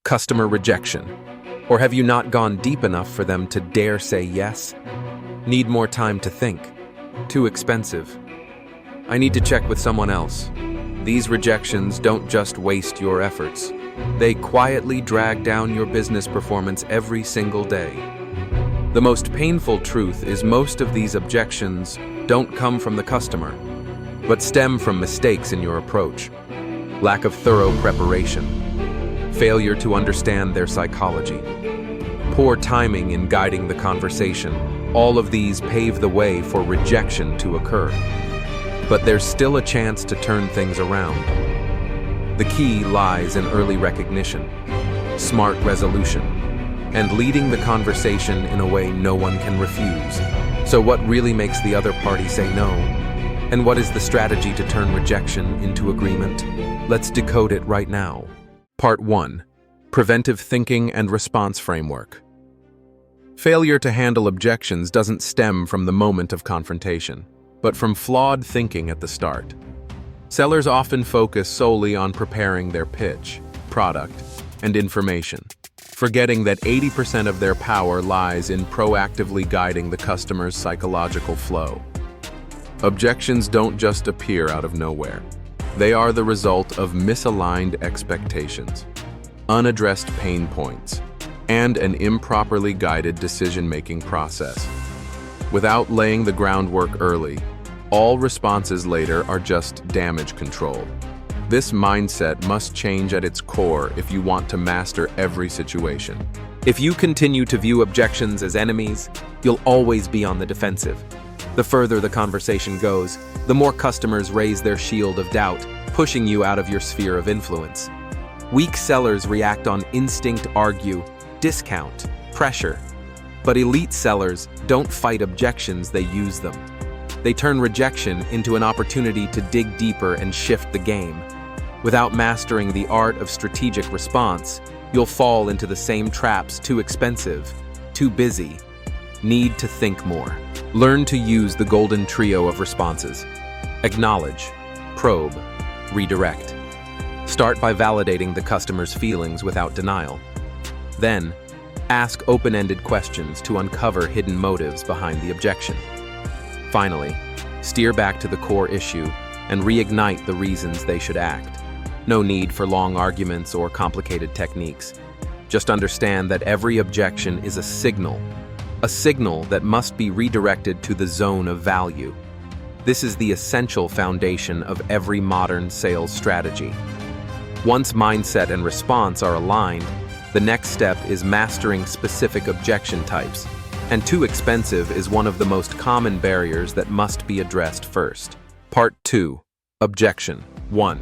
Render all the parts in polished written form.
Customer rejection. Or have you not gone deep enough for them to dare say yes? Need more time to think. Too expensive. I need to check with someone else. These rejections don't just waste your efforts. They quietly drag down your business performance every single day. The most painful truth is most of these objections don't come from the customer, but stem from mistakes in your approach. Lack of thorough preparation. Failure to understand their psychology. Poor timing in guiding the conversation. All of these pave the way for rejection to occur. But there's still a chance to turn things around. The key lies in early recognition, smart resolution, and leading the conversation in a way no one can refuse. So what really makes the other party say no? And what is the strategy to turn rejection into agreement? Let's decode it right now. Part 1. Preventive Thinking and Response Framework. Failure to handle objections doesn't stem from the moment of confrontation, but from flawed thinking at the start. Sellers often focus solely on preparing their pitch, product, and information, forgetting that 80% of their power lies in proactively guiding the customer's psychological flow. Objections don't just appear out of nowhere. They are the result of misaligned expectations, unaddressed pain points, and an improperly guided decision-making process. Without laying the groundwork early, all responses later are just damage control. This mindset must change at its core if you want to master every situation. If you continue to view objections as enemies, you'll always be on the defensive. The further the conversation goes, the more customers raise their shield of doubt, pushing you out of your sphere of influence. Weak sellers react on instinct, argue, discount, pressure. But elite sellers don't fight objections, they use them. They turn rejection into an opportunity to dig deeper and shift the game. Without mastering the art of strategic response, you'll fall into the same traps: too expensive, too busy, need to think more. Learn to use the golden trio of responses. Acknowledge, probe, redirect. Start by validating the customer's feelings without denial. Then, ask open-ended questions to uncover hidden motives behind the objection. Finally, steer back to the core issue and reignite the reasons they should act. No need for long arguments or complicated techniques. Just understand that every objection is a signal that must be redirected to the zone of value. This is the essential foundation of every modern sales strategy. Once mindset and response are aligned, the next step is mastering specific objection types, and too expensive is one of the most common barriers that must be addressed first. Part 2. Objection 1.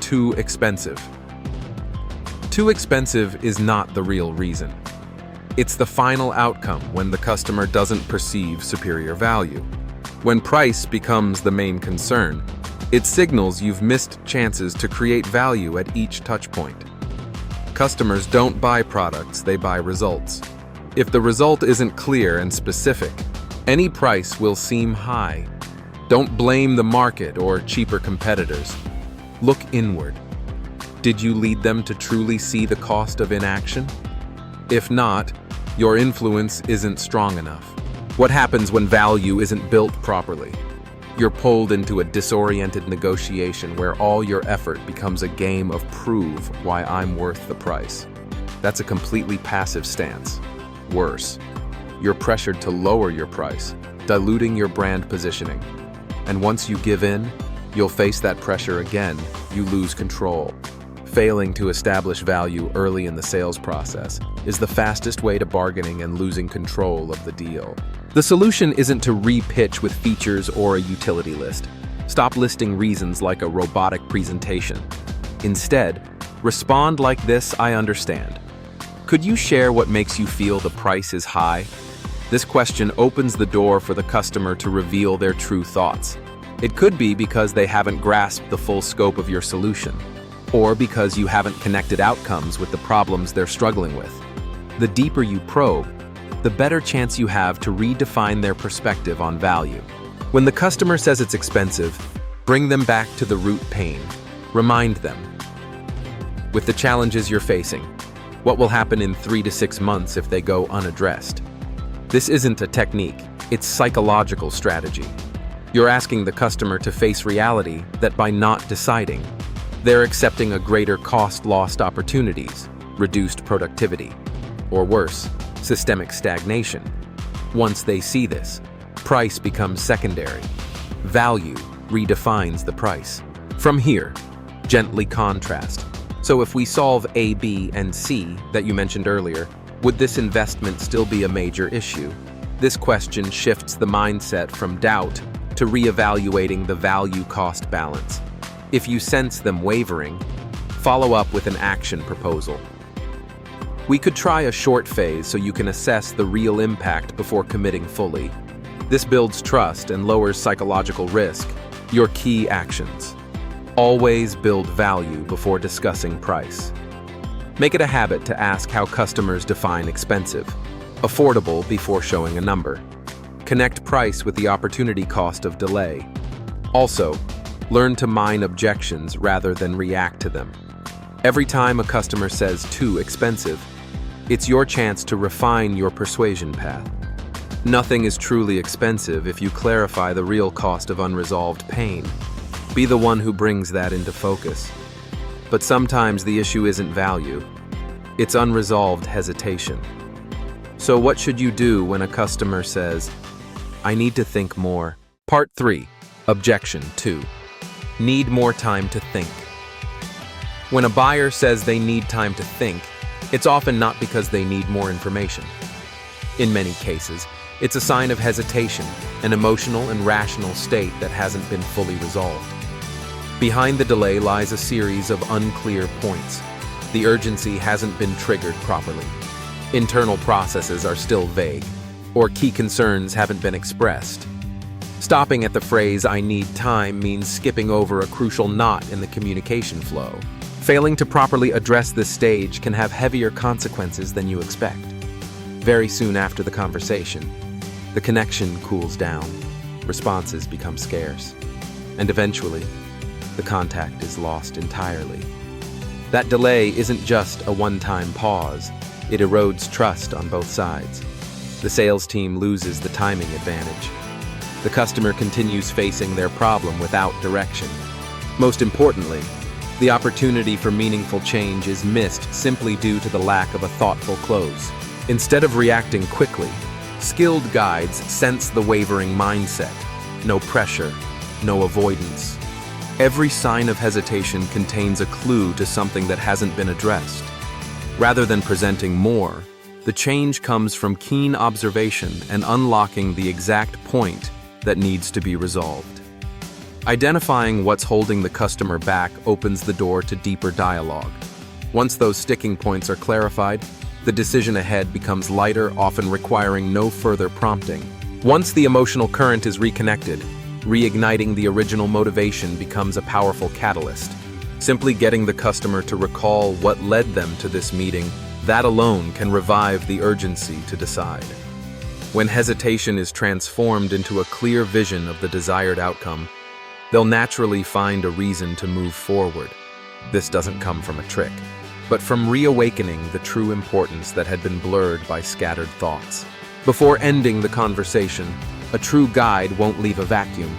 Too expensive. Too expensive is not the real reason. It's the final outcome when the customer doesn't perceive superior value. When price becomes the main concern, it signals you've missed chances to create value at each touchpoint. Customers don't buy products, they buy results. If the result isn't clear and specific, any price will seem high. Don't blame the market or cheaper competitors. Look inward. Did you lead them to truly see the cost of inaction? If not, your influence isn't strong enough. What happens when value isn't built properly? You're pulled into a disoriented negotiation where all your effort becomes a game of prove why I'm worth the price. That's a completely passive stance. Worse, you're pressured to lower your price, diluting your brand positioning. And once you give in, you'll face that pressure again. You lose control. Failing to establish value early in the sales process is the fastest way to bargaining and losing control of the deal. The solution isn't to re-pitch with features or a utility list. Stop listing reasons like a robotic presentation. Instead, respond like this: I understand. Could you share what makes you feel the price is high? This question opens the door for the customer to reveal their true thoughts. It could be because they haven't grasped the full scope of your solution, or because you haven't connected outcomes with the problems they're struggling with. The deeper you probe, the better chance you have to redefine their perspective on value. When the customer says it's expensive, bring them back to the root pain. Remind them. With the challenges you're facing, What will happen in 3 to 6 months if they go unaddressed? This isn't a technique, it's psychological strategy. You're asking the customer to face reality that by not deciding, they're accepting a greater cost-lost opportunities, reduced productivity, or worse, systemic stagnation. Once they see this, price becomes secondary. Value redefines the price. From here, gently contrast. So if we solve A, B, and C that you mentioned earlier, would this investment still be a major issue? This question shifts the mindset from doubt to reevaluating the value-cost balance. If you sense them wavering, follow up with an action proposal. We could try a short phase so you can assess the real impact before committing fully. This builds trust and lowers psychological risk. Your key actions. Always build value before discussing price. Make it a habit to ask how customers define expensive. Affordable before showing a number. Connect price with the opportunity cost of delay. Also, learn to mine objections rather than react to them. Every time a customer says too expensive, it's your chance to refine your persuasion path. Nothing is truly expensive if you clarify the real cost of unresolved pain. Be the one who brings that into focus. But sometimes the issue isn't value, it's unresolved hesitation. So what should you do when a customer says, "I need to think more"? Part 3. Objection 2. Need more time to think. When a buyer says they need time to think, it's often not because they need more information. In many cases, it's a sign of hesitation, an emotional and rational state that hasn't been fully resolved. Behind the delay lies a series of unclear points. The urgency hasn't been triggered properly. Internal processes are still vague, or key concerns haven't been expressed. Stopping at the phrase "I need time" means skipping over a crucial knot in the communication flow. Failing to properly address this stage can have heavier consequences than you expect. Very soon after the conversation, the connection cools down, responses become scarce, and eventually, the contact is lost entirely. That delay isn't just a one-time pause, it erodes trust on both sides. The sales team loses the timing advantage. The customer continues facing their problem without direction. Most importantly, the opportunity for meaningful change is missed simply due to the lack of a thoughtful close. Instead of reacting quickly, skilled guides sense the wavering mindset. No pressure, no avoidance. Every sign of hesitation contains a clue to something that hasn't been addressed. Rather than presenting more, the change comes from keen observation and unlocking the exact point that needs to be resolved. Identifying what's holding the customer back opens the door to deeper dialogue. Once those sticking points are clarified, the decision ahead becomes lighter, often requiring no further prompting. Once the emotional current is reconnected, reigniting the original motivation becomes a powerful catalyst. Simply getting the customer to recall what led them to this meeting, that alone can revive the urgency to decide. When hesitation is transformed into a clear vision of the desired outcome, they'll naturally find a reason to move forward. This doesn't come from a trick, but from reawakening the true importance that had been blurred by scattered thoughts. Before ending the conversation, a true guide won't leave a vacuum.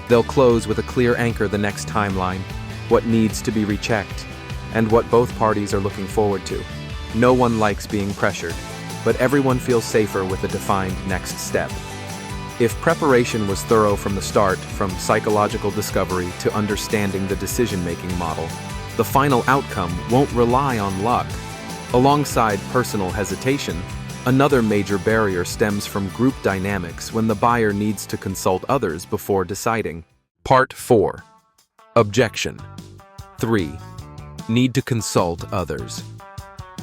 They'll close with a clear anchor: the next timeline, what needs to be rechecked, and what both parties are looking forward to. No one likes being pressured, but everyone feels safer with a defined next step. If preparation was thorough from the start, from psychological discovery to understanding the decision-making model, the final outcome won't rely on luck. Alongside personal hesitation, another major barrier stems from group dynamics when the buyer needs to consult others before deciding. Part 4. Objection 3. Need to consult others.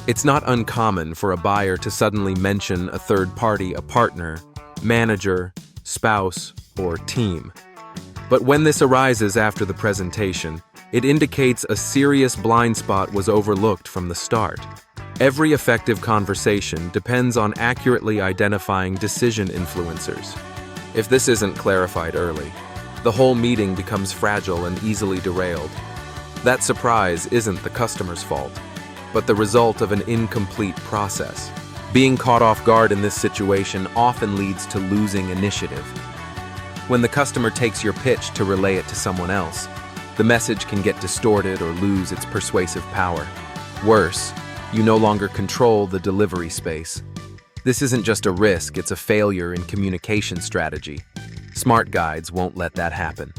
It's not uncommon for a buyer to suddenly mention a third party, a partner, manager, spouse, or team. But when this arises after the presentation, it indicates a serious blind spot was overlooked from the start. Every effective conversation depends on accurately identifying decision influencers. If this isn't clarified early, the whole meeting becomes fragile and easily derailed. That surprise isn't the customer's fault. but the result of an incomplete process. Being caught off guard in this situation often leads to losing initiative. When the customer takes your pitch to relay it to someone else, the message can get distorted or lose its persuasive power. Worse, you no longer control the delivery space. This isn't just a risk, it's a failure in communication strategy. Smart guides won't let that happen.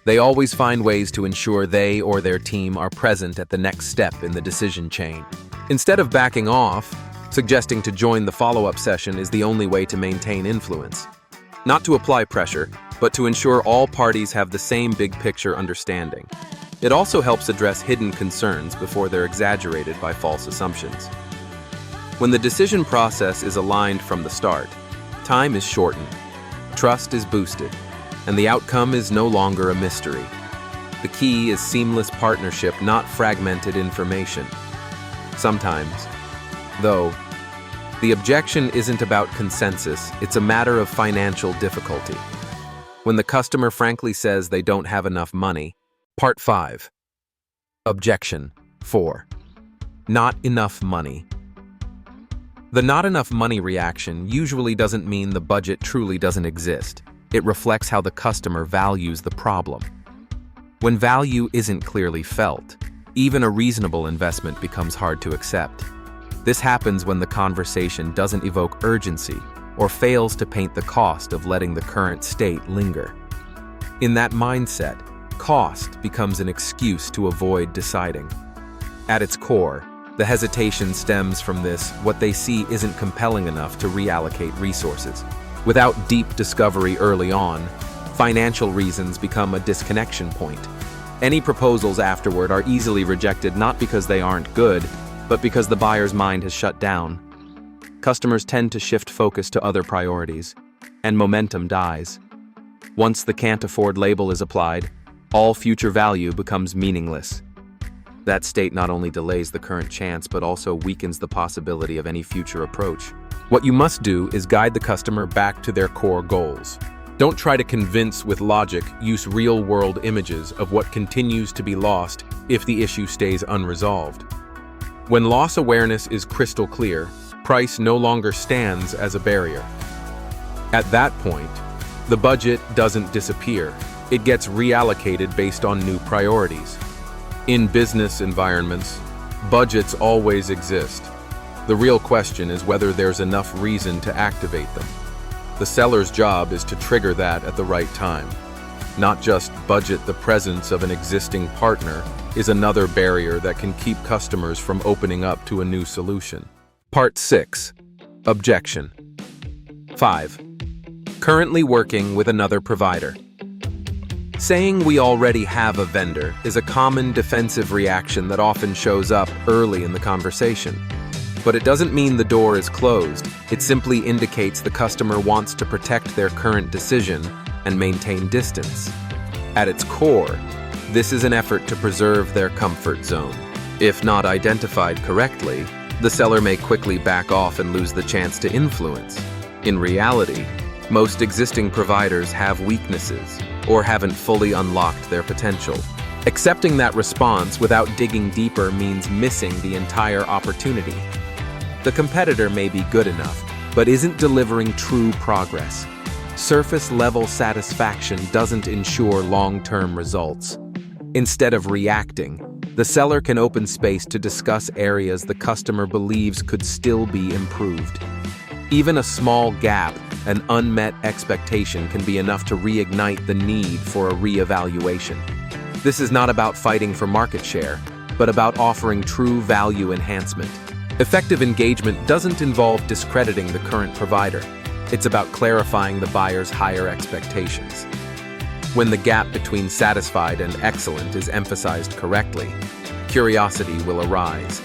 They always find ways to ensure they or their team are present at the next step in the decision chain. Instead of backing off, suggesting to join the follow-up session is the only way to maintain influence. Not to apply pressure, but to ensure all parties have the same big-picture understanding. It also helps address hidden concerns before they're exaggerated by false assumptions. When the decision process is aligned from the start, time is shortened, trust is boosted, and the outcome is no longer a mystery. The key is seamless partnership, not fragmented information. Sometimes, though, the objection isn't about consensus, it's a matter of financial difficulty. When the customer frankly says they don't have enough money. Part 5. Objection 4. Not enough money. The not enough money reaction usually doesn't mean the budget truly doesn't exist. It reflects how the customer values the problem. When value isn't clearly felt, even a reasonable investment becomes hard to accept. This happens when the conversation doesn't evoke urgency or fails to paint the cost of letting the current state linger. In that mindset, cost becomes an excuse to avoid deciding. At its core, the hesitation stems from this: what they see isn't compelling enough to reallocate resources. Without deep discovery early on, financial reasons become a disconnection point. Any proposals afterward are easily rejected not because they aren't good, but because the buyer's mind has shut down. Customers tend to shift focus to other priorities, and momentum dies. Once the can't afford label is applied, all future value becomes meaningless. That state not only delays the current chance, but also weakens the possibility of any future approach. What you must do is guide the customer back to their core goals. Don't try to convince with logic, use real-world images of what continues to be lost if the issue stays unresolved. When loss awareness is crystal clear, price no longer stands as a barrier. At that point, the budget doesn't disappear. It gets reallocated based on new priorities. In business environments, budgets always exist. The real question is whether there's enough reason to activate them. The seller's job is to trigger that at the right time. Not just budget. The presence of an existing partner is another barrier that can keep customers from opening up to a new solution. Part 6. Objection 5. Currently working with another provider. Saying we already have a vendor is a common defensive reaction that often shows up early in the conversation. But it doesn't mean the door is closed. It simply indicates the customer wants to protect their current decision and maintain distance. At its core, this is an effort to preserve their comfort zone. If not identified correctly, the seller may quickly back off and lose the chance to influence. In reality, most existing providers have weaknesses or haven't fully unlocked their potential. Accepting that response without digging deeper means missing the entire opportunity. The competitor may be good enough, but isn't delivering true progress. Surface-level satisfaction doesn't ensure long-term results. Instead of reacting, the seller can open space to discuss areas the customer believes could still be improved. Even a small gap, an unmet expectation, can be enough to reignite the need for a reevaluation. This is not about fighting for market share, but about offering true value enhancement. Effective engagement doesn't involve discrediting the current provider. It's about clarifying the buyer's higher expectations. When the gap between satisfied and excellent is emphasized correctly, curiosity will arise.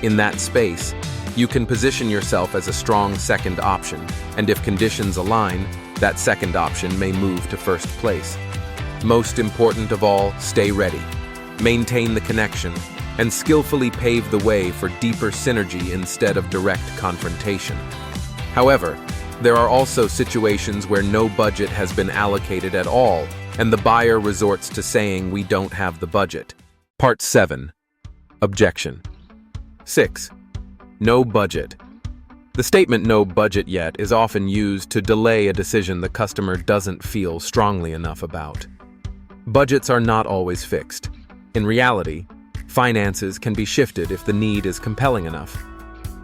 In that space, you can position yourself as a strong second option, and if conditions align, that second option may move to first place. Most important of all, stay ready. Maintain the connection, and skillfully pave the way for deeper synergy instead of direct confrontation. However, there are also situations where no budget has been allocated at all, and the buyer resorts to saying we don't have the budget. Part 7. Objection 6. No budget. The statement "no budget yet" is often used to delay a decision the customer doesn't feel strongly enough about. Budgets are not always fixed. In reality, finances can be shifted if the need is compelling enough.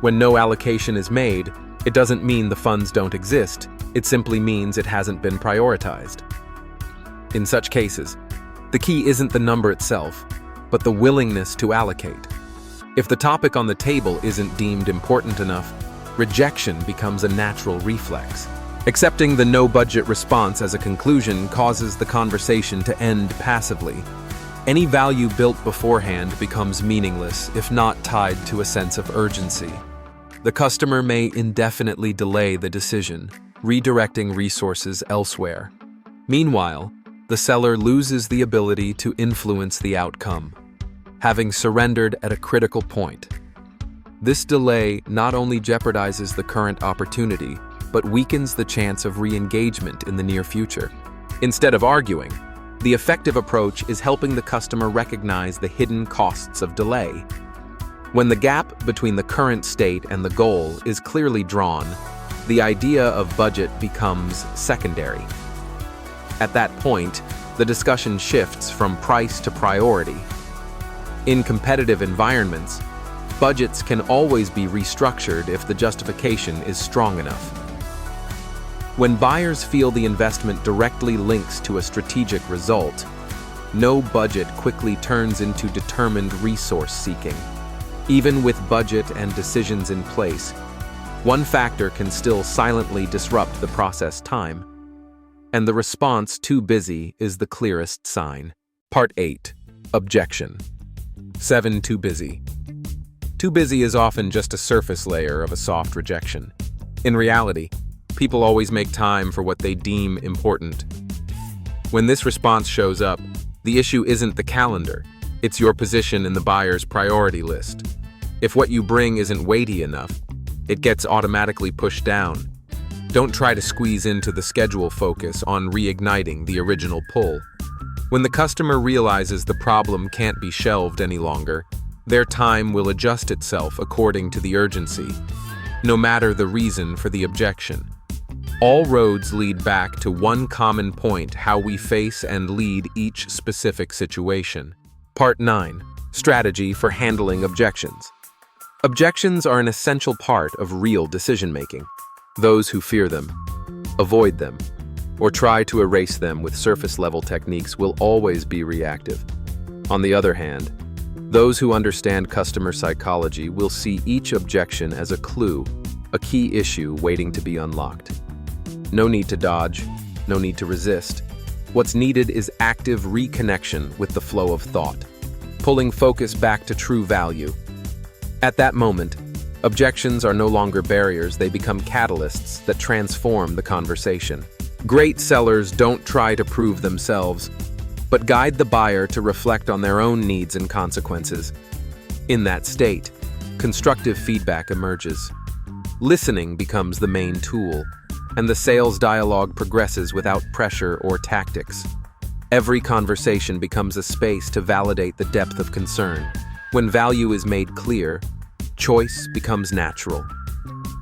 When no allocation is made, it doesn't mean the funds don't exist, it simply means it hasn't been prioritized. In such cases, the key isn't the number itself, but the willingness to allocate. If the topic on the table isn't deemed important enough, rejection becomes a natural reflex. Accepting the no-budget response as a conclusion causes the conversation to end passively. Any value built beforehand becomes meaningless if not tied to a sense of urgency. The customer may indefinitely delay the decision, redirecting resources elsewhere. Meanwhile, the seller loses the ability to influence the outcome, having surrendered at a critical point. This delay not only jeopardizes the current opportunity, but weakens the chance of re-engagement in the near future. Instead of arguing, the effective approach is helping the customer recognize the hidden costs of delay. When the gap between the current state and the goal is clearly drawn, the idea of budget becomes secondary. At that point, the discussion shifts from price to priority. In competitive environments, budgets can always be restructured if the justification is strong enough. When buyers feel the investment directly links to a strategic result, no budget quickly turns into determined resource seeking. Even with budget and decisions in place, one factor can still silently disrupt the process time. And the response "too busy" is the clearest sign. Part 8. Objection. 7. Too busy. Too busy is often just a surface layer of a soft rejection. In reality, people always make time for what they deem important. When this response shows up, the issue isn't the calendar, it's your position in the buyer's priority list. If what you bring isn't weighty enough, it gets automatically pushed down. Don't try to squeeze into the schedule, focus on reigniting the original pull. When the customer realizes the problem can't be shelved any longer, their time will adjust itself according to the urgency, no matter the reason for the objection. All roads lead back to one common point: how we face and lead each specific situation. Part 9. Strategy for handling objections. Objections are an essential part of real decision-making. Those who fear them, avoid them, or try to erase them with surface-level techniques will always be reactive. On the other hand, those who understand customer psychology will see each objection as a clue, a key issue waiting to be unlocked. No need to dodge, no need to resist. What's needed is active reconnection with the flow of thought, pulling focus back to true value. At that moment, objections are no longer barriers, they become catalysts that transform the conversation. Great sellers don't try to prove themselves, but guide the buyer to reflect on their own needs and consequences. In that state, constructive feedback emerges. Listening becomes the main tool, and the sales dialogue progresses without pressure or tactics. Every conversation becomes a space to validate the depth of concern. When value is made clear, choice becomes natural.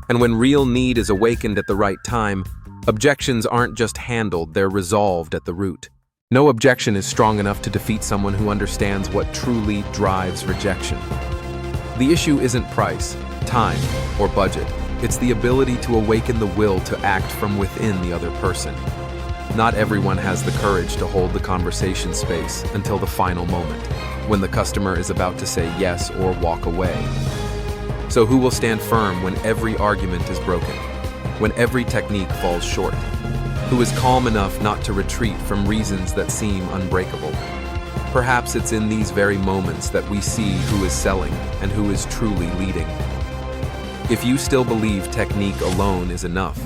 And when real need is awakened at the right time, objections aren't just handled, they're resolved at the root. No objection is strong enough to defeat someone who understands what truly drives rejection. The issue isn't price, time, or budget. It's the ability to awaken the will to act from within the other person. Not everyone has the courage to hold the conversation space until the final moment, when the customer is about to say yes or walk away. So who will stand firm when every argument is broken, when every technique falls short? Who is calm enough not to retreat from reasons that seem unbreakable? Perhaps it's in these very moments that we see who is selling and who is truly leading. If you still believe technique alone is enough,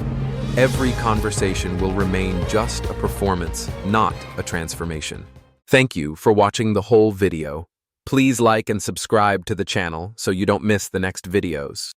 every conversation will remain just a performance, not a transformation. Thank you for watching the whole video. Please like and subscribe to the channel so you don't miss the next videos.